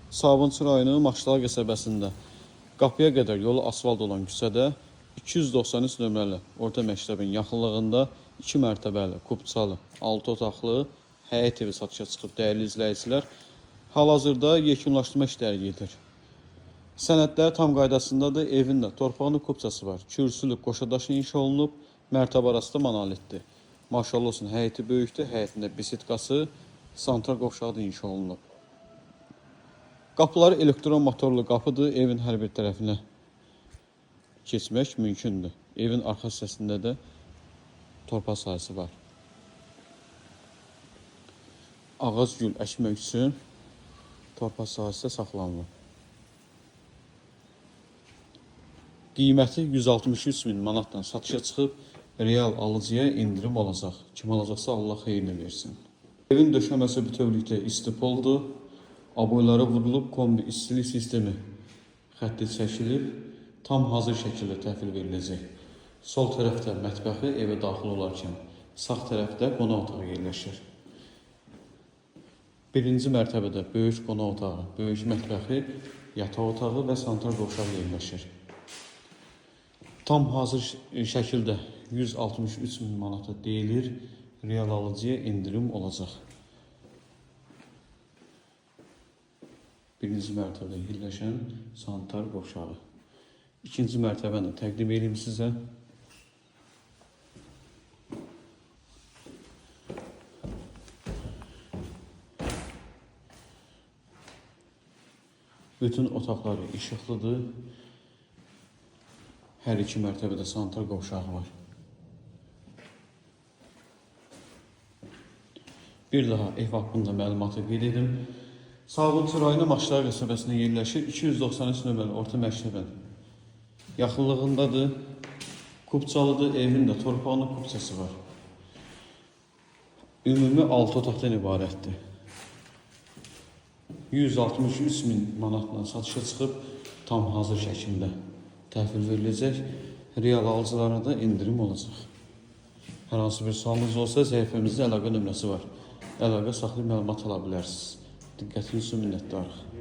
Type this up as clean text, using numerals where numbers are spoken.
Sabunçu rayonu Maçlar qəsəbəsində qapıya qədər yolu asfalt olan küçədə 293 nömrəli orta məktəbin yaxınlığında 2 mərtəbəli, kubçalı, 6 otaqlı həyət evi satışa çıxıb. Dəyərli izləyicilər, hal-hazırda yekunlaşdırma işləri gedir. Sənədlər tam qaydasındadır. Evin də torpağının kubçası var. Kürsülü qoşadaşı inşa olunub. Mərtəbə arası da monolitdir. Maşallah olsun, həyəti böyükdür. Həyətində besitkası, santral qovşağı da inşa olunub. Qapıları elektron motorlu qapıdır. Evin hər bir tərəfinə keçmək mümkündür. Evin arxa hissəsində də torpaq sahəsi var. Ağac gül əkmək üçün torpaq sahəsi saxlanılır. Qiyməti 163 min manatdan satışa çıxıb, real alıcıya indirim olacaq. Kim alacaqsa Allah xeyrini versin. Evin döşəməsi bütövlükdə istipoldur. Aboylara vurulub, kombi istilik sistemi xətti çəkilib, tam hazır şəkildə təhvil veriləcək. Sol tərəfdə mətbəxi evə daxil olarkən, sağ tərəfdə qonaq otağı yerləşir. Birinci mərtəbədə böyük qonaq otağı, böyük mətbəxi, yataq otağı və santral qovşağı yerləşir. Tam hazır şəkildə 163 min manata deyilir, real alıcıya indirim olacaq. Birinci mərtəbədə yerləşən sanitar qovşağı. İkinci mərtəbəni təqdim edeyim sizə. Bütün otaqları işıqlıdır. Hər iki mərtəbədə sanitar qovşağı var. Bir daha ev haqqında məlumatı qeyd edim. Sabunçu rayonu Maçlar qəsəbəsində yerləşir. 293 nömrəli orta məktəbin yaxınlığındadır. Kubçalıdır. Evin də torpağının kubçası var. Ümumi 6 otaqdan ibarətdir. 163 min manatla satışa çıxıb, tam hazır şəkildə təhvil veriləcək. Real alıcılarına da indirim olacaq. Hər hansı bir sualınız olsa, səhifəmizdə əlaqə nömrəsi var. Əlaqə saxlayıb məlumat ala bilərsiniz. Diqqətiniz üçün minnətdarıq.